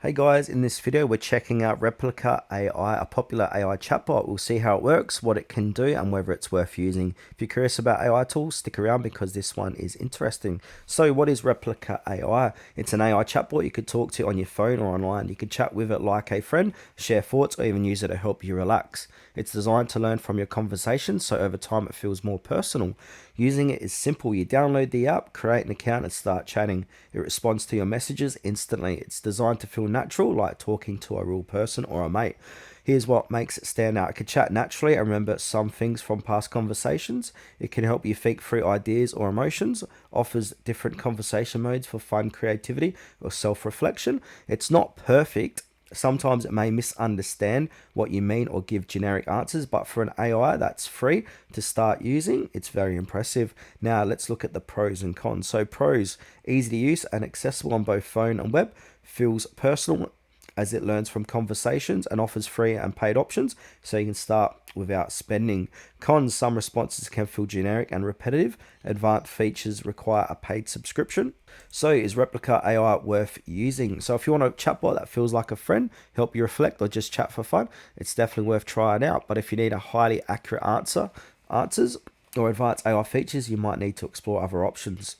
Hey guys, in this video we're checking out Replika AI, a popular AI chatbot. We'll see how it works, what it can do, and whether it's worth using. If you're curious about AI tools, stick around because this one is interesting. So what is Replika AI? It's an AI chatbot you could talk to on your phone or online. You could chat with it like a friend, share thoughts, or even use it to help you relax. It's designed to learn from your conversations, so over time it feels more personal. Using it is simple. You download the app, create an account, and start chatting. It responds to your messages instantly. It's designed to feel natural, like talking to a real person or a mate. Here's what makes it stand out. It can chat naturally and remember some things from past conversations. It can help you think through ideas or emotions, offers different conversation modes for fun, creativity, or self reflection. It's not perfect. Sometimes it may misunderstand what you mean or give generic answers, but for an AI that's free to start using, it's very impressive. Now let's look at the pros and cons. So pros, easy to use and accessible on both phone and web, feels personal as it learns from conversations and offers free and paid options so you can start without spending. Cons, some responses can feel generic and repetitive. Advanced features require a paid subscription. So is Replika AI worth using? So if you want a chatbot that feels like a friend, help you reflect or just chat for fun, it's definitely worth trying out. But if you need a highly accurate answers or advanced AI features, you might need to explore other options.